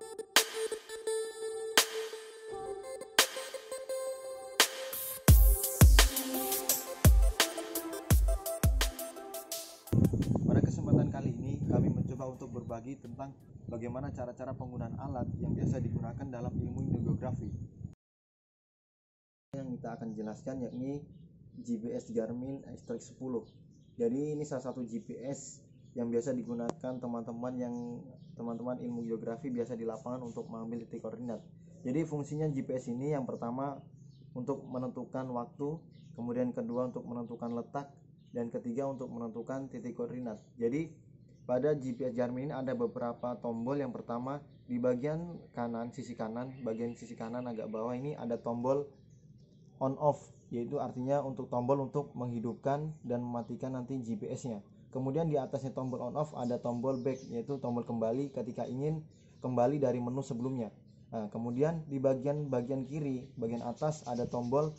Pada kesempatan kali ini kami mencoba untuk berbagi tentang bagaimana cara-cara penggunaan alat yang biasa digunakan dalam ilmu geografi. Yang kita akan jelaskan yakni GPS Garmin X-Trax 10. Jadi ini salah satu GPS yang biasa digunakan teman-teman ilmu geografi biasa di lapangan untuk mengambil titik koordinat. Jadi fungsinya GPS ini yang pertama untuk menentukan waktu, kemudian kedua untuk menentukan letak, dan ketiga untuk menentukan titik koordinat. Jadi pada GPS Garmin ini ada beberapa tombol. Yang pertama di bagian kanan, bagian sisi kanan agak bawah ini ada tombol on off, yaitu artinya untuk tombol untuk menghidupkan dan mematikan nanti GPS-nya. Kemudian di atasnya tombol on off ada tombol back, yaitu tombol kembali ketika ingin kembali dari menu sebelumnya. Nah, kemudian di bagian kiri, bagian atas ada tombol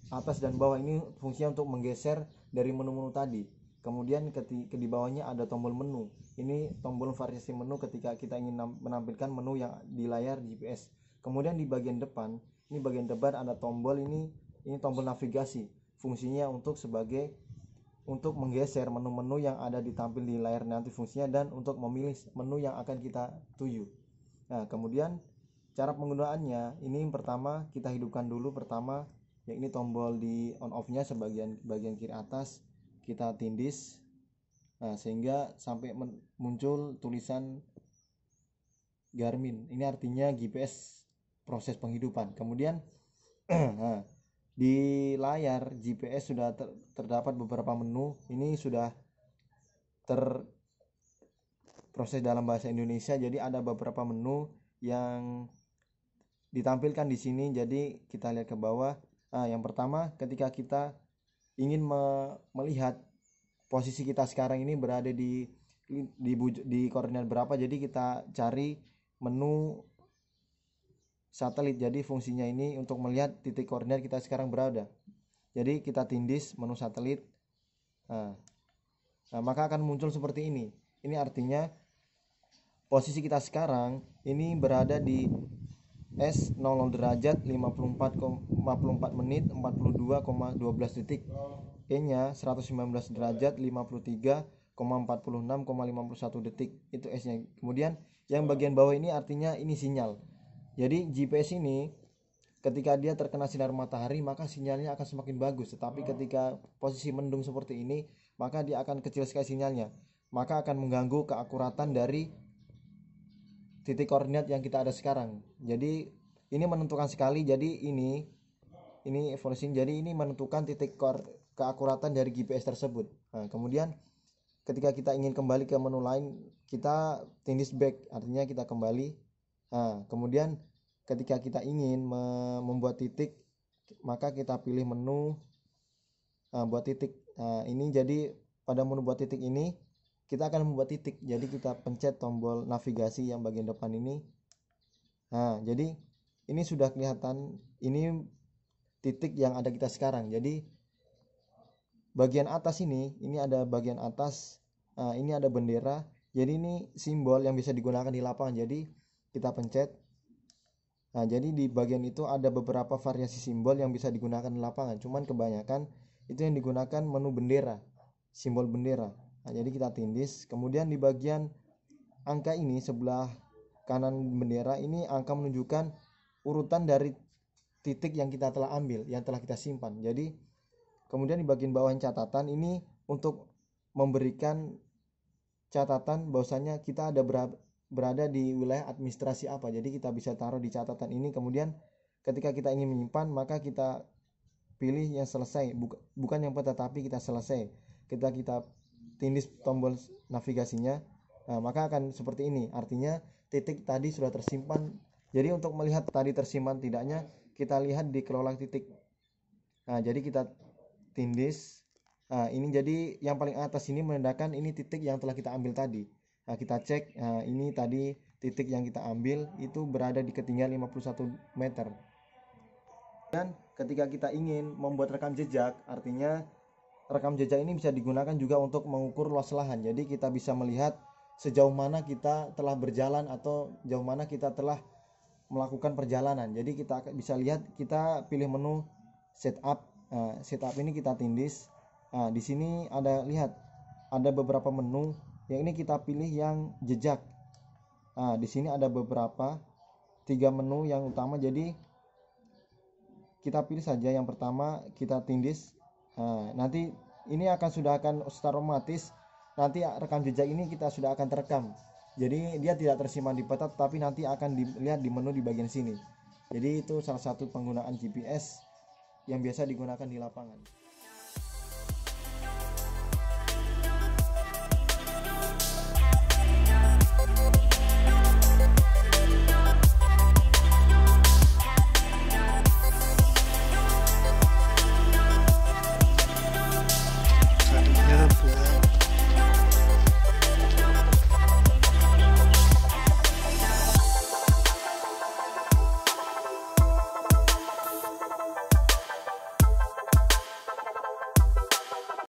atas dan bawah, ini fungsinya untuk menggeser dari menu-menu tadi. Kemudian di bawahnya ada tombol menu. Ini tombol variasi menu ketika kita ingin menampilkan menu yang di layar GPS. Kemudian di bagian depan, ada tombol ini tombol navigasi. Fungsinya untuk menggeser menu-menu yang ada ditampil di layar nanti fungsinya, dan untuk memilih menu yang akan kita tuju. Nah, kemudian cara penggunaannya ini pertama kita hidupkan dulu pertama, yakni tombol di on off nya bagian kiri atas kita tindis, nah sehingga sampai muncul tulisan Garmin. Ini artinya GPS proses penghidupan. Kemudian nah, di layar GPS sudah terdapat beberapa menu. Ini sudah terproses dalam bahasa Indonesia. Jadi ada beberapa menu yang ditampilkan di sini. Jadi kita lihat ke bawah. Nah, yang pertama ketika kita ingin melihat posisi kita sekarang ini berada di koordinat berapa, jadi kita cari menu satelit. Jadi fungsinya ini untuk melihat titik koordinat kita sekarang berada. Jadi kita tindis menu satelit. Nah, maka akan muncul seperti ini. Ini artinya posisi kita sekarang ini berada di S00 derajat 54 menit 42,12 detik. E-nya 119 derajat 53,46,51 detik. Itu S-nya. Kemudian yang bagian bawah ini artinya ini sinyal. Jadi GPS ini ketika dia terkena sinar matahari maka sinyalnya akan semakin bagus. Tetapi ketika posisi mendung seperti ini maka dia akan kecil sekali sinyalnya. Maka akan mengganggu keakuratan dari titik koordinat yang kita ada sekarang. Jadi ini menentukan sekali. Jadi ini evolusi. Jadi ini menentukan titik keakuratan dari GPS tersebut. Nah, kemudian ketika kita ingin kembali ke menu lain, kita tindis back, artinya kita kembali. Nah, kemudian ketika kita ingin membuat titik, maka kita pilih menu buat titik. Nah, ini jadi pada menu buat titik ini kita akan membuat titik. Jadi kita pencet tombol navigasi yang bagian depan ini. Nah, jadi ini sudah kelihatan ini titik yang ada kita sekarang. Jadi bagian atas ini ada bagian atas. Nah, ini ada bendera. Jadi ini simbol yang bisa digunakan di lapangan. Jadi kita pencet. Nah, jadi di bagian itu ada beberapa variasi simbol yang bisa digunakan di lapangan. Cuman kebanyakan itu yang digunakan menu bendera, simbol bendera. Nah, jadi kita tindis. Kemudian di bagian angka ini sebelah kanan bendera ini angka menunjukkan urutan dari titik yang kita telah ambil, yang telah kita simpan. Jadi kemudian di bagian bawah catatan ini untuk memberikan catatan bahwasanya kita ada berada di wilayah administrasi apa. Jadi kita bisa taruh di catatan ini. Kemudian ketika kita ingin menyimpan maka kita pilih yang selesai, bukan yang tetapi kita selesai. Kita tindis tombol navigasinya, nah, maka akan seperti ini. Artinya titik tadi sudah tersimpan. Jadi untuk melihat tadi tersimpan tidaknya, kita lihat di kelola titik. Nah, jadi kita tindis. Nah, ini jadi yang paling atas ini menandakan ini titik yang telah kita ambil tadi. Nah, kita cek. Nah, ini tadi titik yang kita ambil itu berada di ketinggian 51 meter. Dan ketika kita ingin membuat rekam jejak, artinya rekam jejak ini bisa digunakan juga untuk mengukur luas lahan. Jadi kita bisa melihat sejauh mana kita telah berjalan atau jauh mana kita telah melakukan perjalanan. Jadi kita bisa lihat, kita pilih menu setup. Setup ini kita tindis. Di sini lihat ada beberapa menu. Yang ini kita pilih yang jejak. Di sini ada beberapa 3 menu yang utama. Jadi kita pilih saja yang pertama, kita tindis. Nanti ini sudah akan secara otomatis, nanti rekam jejak ini kita sudah akan terekam. Jadi dia tidak tersimpan di peta, tapi nanti akan dilihat di menu di bagian sini. Jadi itu salah satu penggunaan GPS yang biasa digunakan di lapangan.